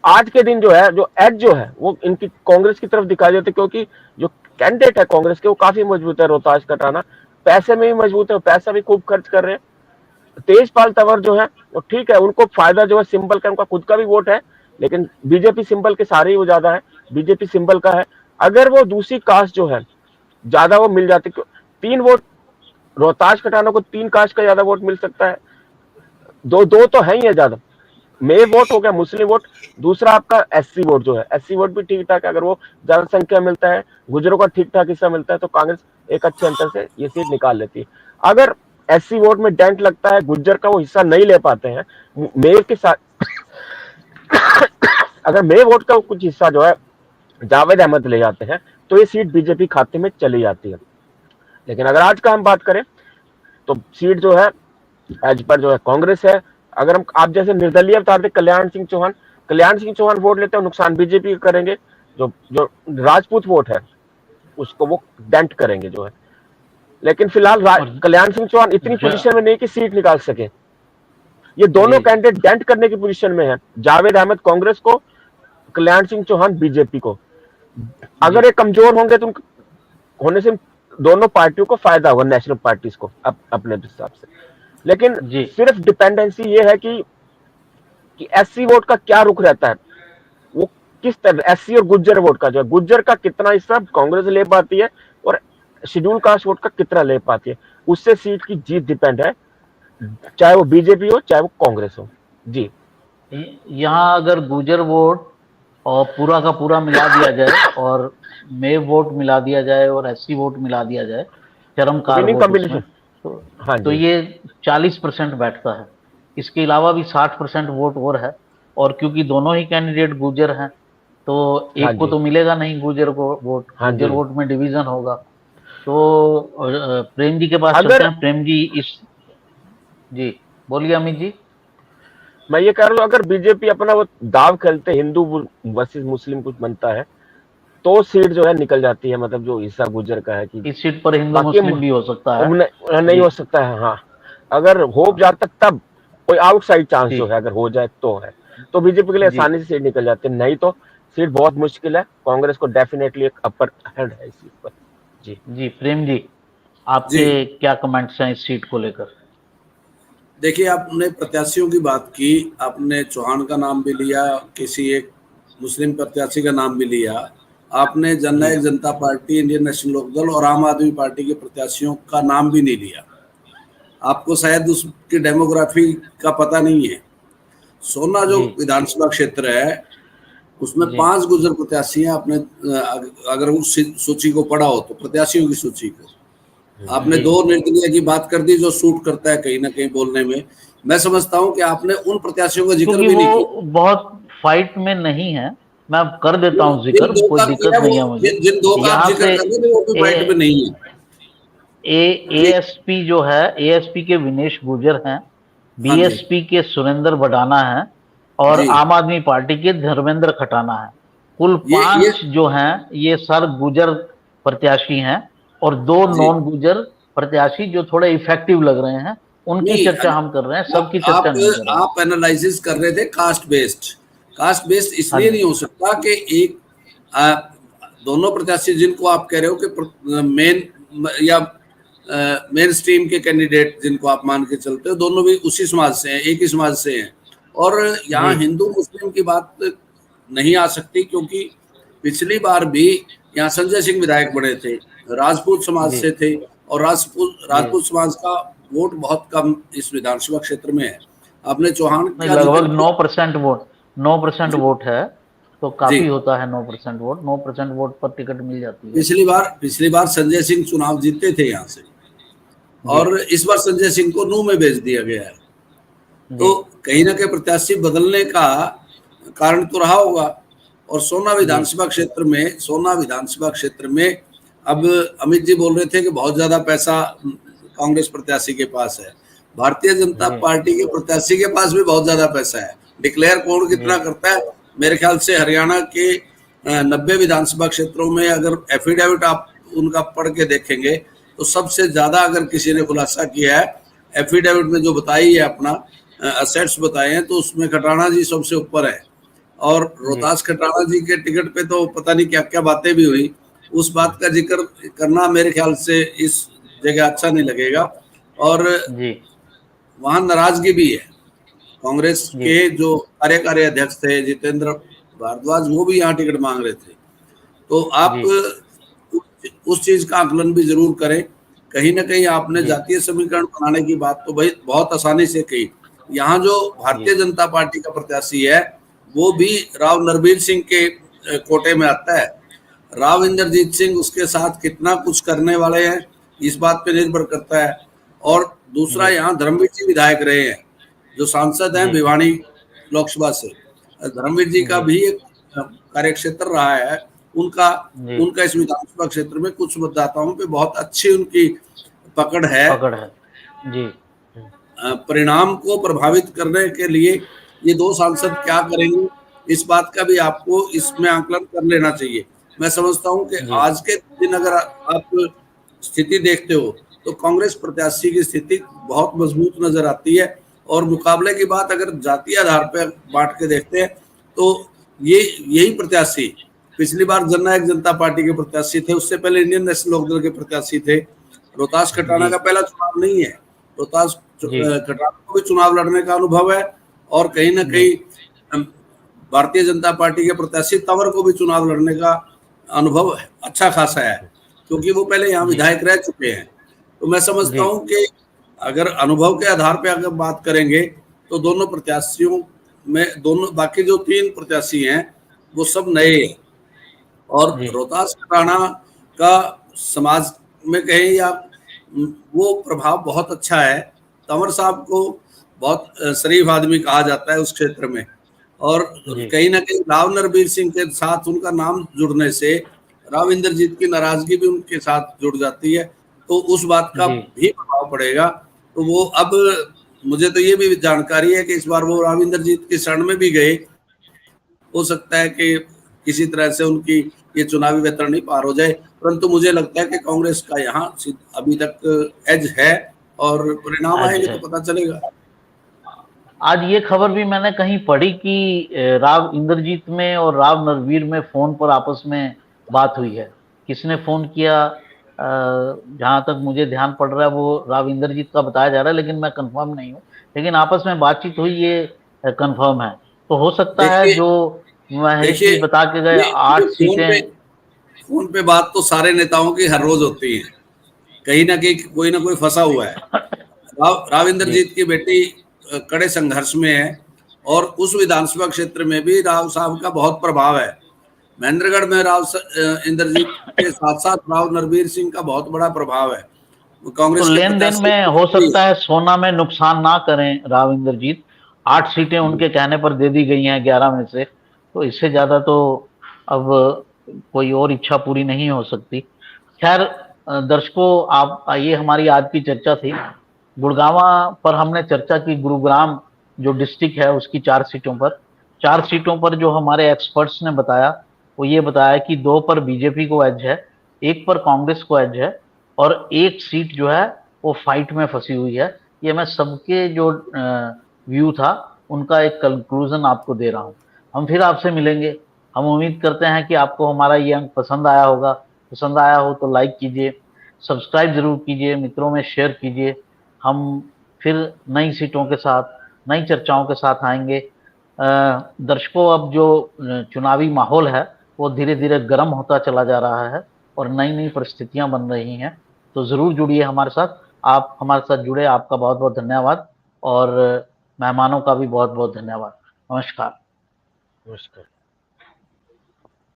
आज के दिन जो है, जो एज जो है वो इनकी कांग्रेस की तरफ दिखाई देते, क्योंकि जो कैंडिडेट है कांग्रेस के वो काफी मजबूत है। रोहतास कटाना पैसे में भी मजबूत है, पैसा भी खूब खर्च कर रहे हैं। तेजपाल तंवर जो है वो ठीक है, उनको फायदा जो है सिंबल का, उनका खुद का भी वोट है, लेकिन बीजेपी सिंबल के सारे ही वो ज्यादा है, बीजेपी सिंबल का है। अगर वो दूसरी कास्ट जो है ज्यादा वो मिल जाती, 3 वोट रोहतास कटाना को 3 कास्ट का ज्यादा वोट मिल सकता है, दो तो है ही है ज्यादा। मे वोट हो गया, मुस्लिम वोट, दूसरा आपका एससी वोट जो है, एससी वोट भी ठीक ठाक है। अगर वो ज्यादा संख्या मिलता है, गुजरों का ठीक ठाक हिस्सा मिलता है, तो कांग्रेस एक अच्छे अंतर से ये सीट निकाल लेती है। अगर एससी वोट में डेंट लगता है, गुज्जर का वो हिस्सा नहीं ले पाते हैं मेयर के साथ, अगर मे वोट का कुछ हिस्सा जो है जावेद अहमद ले जाते हैं, तो ये सीट बीजेपी खाते में चली जाती है। लेकिन अगर आज का हम बात करें तो सीट जो है एज पर जो है कांग्रेस है। अगर हम आप जैसे निर्दलीय बता दें कल्याण सिंह चौहान वोट लेते हैं, नुकसान बीजेपी का करेंगे। जो जो राजपूत वोट है उसको वो डेंट करेंगे जो है। लेकिन फिलहाल कल्याण सिंह चौहान इतनी पोजीशन में नहीं कि सीट निकाल सके। ये दोनों कैंडिडेट डेंट करने की पोजीशन में है, जावेद अहमद कांग्रेस को, कल्याण सिंह चौहान बीजेपी को। अगर ये कमजोर होंगे तो होने से दोनों पार्टियों को फायदा होगा, नेशनल पार्टीज को अपने हिसाब से। लेकिन सिर्फ डिपेंडेंसी ये है कि एससी वोट का क्या रुख रहता है, वो किस तरह एससी और गुज्जर वोट का जो है, गुज्जर का कितना हिस्सा कांग्रेस ले पाती है और शेड्यूल कास्ट वोट का कितना ले पाती है, उससे सीट की जीत डिपेंड है, चाहे वो बीजेपी हो चाहे वो कांग्रेस हो। जी, यहाँ अगर गुजर वोट और पूरा का पूरा मिला दिया जाए और मे वोट मिला दिया जाए और एससी वोट मिला दिया जाए, चरमकार वोट उसमें, तो ये 40% बैठता है। इसके अलावा भी 60% वोट और है, और क्योंकि दोनों ही कैंडिडेट गुजर हैं तो एक को तो मिलेगा नहीं गुजर को वोट, गुजर वोट में डिवीजन होगा। तो प्रेम जी के पास चलते हैं। प्रेम जी जी बोलिए अमित जी। मैं ये कह रहा हूँ अगर बीजेपी अपना वो दाव खेलते हिंदू वर्सेस मुस्लिम कुछ बनता है तो सीट जो है निकल जाती है, मतलब जो हिस्सा गुजर का है कि इस सीट पर हिंदू मुस्लिम भी हो सकता है, नहीं हो सकता है। हाँ, अगर हो जाता तब कोई आउटसाइड चांस जो है अगर हो जाए तो बीजेपी के लिए आसानी से सीट निकल जाती है, नहीं तो सीट बहुत मुश्किल है। कांग्रेस को डेफिनेटली एक अपर हैंड है इस सीट पर। जी प्रेम जी, आपके क्या कमेंट्स हैं इस सीट को लेकर? देखिए, आपने प्रत्याशियों की बात की, आपने चौहान का नाम भी लिया, किसी एक मुस्लिम प्रत्याशी का नाम भी लिया, आपने जननायक जनता पार्टी, इंडियन नेशनल लोकदल और आम आदमी पार्टी के प्रत्याशियों का नाम भी नहीं लिया। आपको शायद उसकी डेमोग्राफी का पता नहीं है। सोना जो विधानसभा क्षेत्र है उसमें 5 गुजर प्रत्याशी हैं। आपने अगर उस सूची को पढ़ा हो तो प्रत्याशियों की सूची को, आपने 2 निर्दलीय की बात कर दी जो सूट करता है कहीं ना कहीं बोलने में। मैं समझता हूं कि आपने उन प्रत्याशियों का जिक्र भी नहीं किया, बहुत फाइट में नहीं है। मैं कर देता हूं जिक्र, कोई दिक्कत नहीं है मुझे। जिन 2 का आप जिक्र कर रहे हैं वो भी फाइट में नहीं है। एएसपी जो है, एएसपी के विनेश गुर्जर हैं, बीएसपी के सुरेंद्र बडाना हैं और आम आदमी पार्टी के धर्मेंद्र खटाना है। कुल 5 जो हैं ये सर गुजर प्रत्याशी हैं और 2 नॉन गुजर प्रत्याशी जो थोड़े इफेक्टिव लग रहे हैं, उनकी चर्चा हम कर रहे हैं, सबकी चर्चा नहीं कर रहे। आप एनालिसिस कर रहे थे कास्ट बेस्ड इसलिए नहीं हो सकता कि एक दोनों प्रत्याशी जिनको आप कह रहे हो कि मेन स्ट्रीम के कैंडिडेट जिनको आप मान के चलते हो, दोनों भी उसी समाज से हैं, एक ही समाज से हैं। और यहाँ हिंदू मुस्लिम की बात नहीं आ सकती, क्योंकि पिछली बार भी यहाँ संजय सिंह विधायक बने थे, राजपूत समाज से थे, और राजपूत समाज का वोट बहुत कम इस विधानसभा क्षेत्र में है। आपने चौहान लगभग 9% वोट है, तो काफी होता है 9% वोट। 9% वोट पर टिकट मिल जाती है। पिछली बार संजय सिंह चुनाव जीते थे यहाँ से, और इस बार संजय सिंह को नू में भेज दिया गया है। तो कहीं ना कहीं प्रत्याशी बदलने का कारण तो रहा होगा। और सोना विधानसभा क्षेत्र में अब अमित जी बोल रहे थे कि बहुत ज्यादा पैसा कांग्रेस प्रत्याशी के पास है, भारतीय जनता पार्टी के प्रत्याशी के पास भी बहुत ज्यादा पैसा है। डिक्लेयर कौन कितना करता है, मेरे ख्याल से हरियाणा के 90 विधानसभा क्षेत्रों में अगर एफिडेविट आप उनका पढ़ के देखेंगे तो सबसे ज्यादा अगर किसी ने खुलासा किया है एफिडेविट में जो बताई है अपना असेट्स बताए हैं, तो उसमें खटाना जी सबसे ऊपर है। और रोहतास खटाना जी के टिकट पे तो पता नहीं क्या क्या बातें भी हुई, उस बात का जिक्र करना मेरे ख्याल से इस जगह अच्छा नहीं लगेगा। और वहां नाराजगी भी है, कांग्रेस के जो कार्यकारी अध्यक्ष थे जितेंद्र भारद्वाज, वो भी यहाँ टिकट मांग रहे थे। तो आप उस चीज का आकलन भी जरूर करें। कहीं ना कहीं आपने जातीय समीकरण बनाने की बात तो भाई बहुत आसानी से कही। यहाँ जो भारतीय जनता पार्टी का प्रत्याशी है वो भी राव नरबीर सिंह के कोटे में आता है। राव इंद्रजीत सिंह उसके साथ कितना कुछ करने वाले हैं इस बात पे निर्भर करता है। और दूसरा, यहाँ धर्मवीर जी विधायक रहे हैं जो सांसद हैं भिवानी लोकसभा से। धर्मवीर जी का भी एक कार्यक्षेत्र रहा है, उनका इस विधानसभा क्षेत्र में कुछ मतदाताओं पे बहुत अच्छी उनकी पकड़ है। जी। परिणाम को प्रभावित करने के लिए ये दो सांसद क्या करेंगे, इस बात का भी आपको इसमें आकलन कर लेना चाहिए। मैं समझता हूं कि आज के दिन अगर आप स्थिति देखते हो तो कांग्रेस प्रत्याशी की स्थिति बहुत मजबूत नजर आती है। और मुकाबले की बात अगर जातीय आधार पर बांट के देखते हैं तो यही प्रत्याशी पिछली बार जननायक जनता पार्टी के प्रत्याशी थे, उससे पहले इंडियन नेशनल लोकदल के प्रत्याशी थे। रोहतास खटाना का पहला चुनाव नहीं है, रोहतास खटाना को भी चुनाव लड़ने का अनुभव है। और कहीं ना कहीं भारतीय जनता पार्टी के प्रत्याशी तंवर को भी चुनाव लड़ने का अनुभव अच्छा खासा है, क्योंकि वो पहले यहाँ विधायक रह चुके हैं। तो मैं समझता हूँ कि अगर अनुभव के आधार पर अगर बात करेंगे तो दोनों प्रत्याशियों में बाकी जो 3 प्रत्याशी हैं वो सब नए हैं। और रोहतास खटाना का समाज में कहें या वो प्रभाव बहुत अच्छा है। तंवर साहब को बहुत शरीफ आदमी कहा जाता है उस क्षेत्र में। और कहीं ना कहीं राव नरबीर सिंह के साथ उनका नाम जुड़ने से राव इंद्रजीत की नाराजगी भी उनके साथ जुड़ जाती है, तो उस बात का भी प्रभाव पड़ेगा। तो वो अब मुझे तो ये भी जानकारी है कि इस बार वो राव इंद्रजीत की शरण में भी गए। हो सकता है कि किसी तरह से उनकी ये चुनावी वैतरणी पार हो जाए, परंतु मुझे लगता है कि कांग्रेस का यहाँ अभी तक एज है और परिणाम आएंगे तो पता चलेगा। आज ये खबर भी मैंने कहीं पढ़ी कि राव इंद्रजीत में और राव नरवीर में फोन पर आपस में बात हुई है। किसने फोन किया, जहां तक मुझे ध्यान पड़ रहा है वो राव इंद्रजीत का बताया जा रहा है, लेकिन मैं कंफर्म नहीं हूँ। लेकिन आपस में बातचीत हुई ये कंफर्म है। तो हो सकता है जो महेश जी बता के गए 8 सीटें। फोन पे बात तो सारे नेताओं की हर रोज होती है, कहीं ना कहीं कोई ना कोई फंसा हुआ है। राव इंद्रजीत की बेटी कड़े संघर्ष में है और उस विधानसभा क्षेत्र में भी राव साहब का बहुत प्रभाव है। महेंद्रगढ़ में राव इंद्रजीत के साथ साथ राव नरबीर सिंह का बहुत बड़ा प्रभाव है। कांग्रेस लेन देन में हो सकता है सोना में नुकसान ना करें राव इंद्रजीत। 8 सीटें उनके कहने पर दे दी गई हैं 11 में से, तो इससे ज्यादा तो अब कोई और इच्छा पूरी नहीं हो सकती। खैर दर्शकों, आप ये हमारी आज की चर्चा थी। गुड़गावा पर हमने चर्चा की। गुरुग्राम जो डिस्ट्रिक्ट है उसकी 4 सीटों पर जो हमारे एक्सपर्ट्स ने बताया वो ये बताया कि 2 पर बीजेपी को एज है, 1 पर कांग्रेस को एज है और 1 सीट जो है वो फाइट में फंसी हुई है। ये मैं सबके जो व्यू था उनका एक कंक्लूजन आपको दे रहा हूँ। हम फिर आपसे मिलेंगे। हम उम्मीद करते हैं कि आपको हमारा ये अंक पसंद आया होगा। पसंद आया हो तो लाइक कीजिए, सब्सक्राइब जरूर कीजिए, मित्रों में शेयर कीजिए। हम फिर नई सीटों के साथ, नई चर्चाओं के साथ आएंगे। दर्शकों, अब जो चुनावी माहौल है वो धीरे धीरे गर्म होता चला जा रहा है और नई नई परिस्थितियां बन रही हैं, तो ज़रूर जुड़िए हमारे साथ। आप हमारे साथ जुड़े, आपका बहुत बहुत धन्यवाद और मेहमानों का भी बहुत बहुत धन्यवाद। नमस्कार।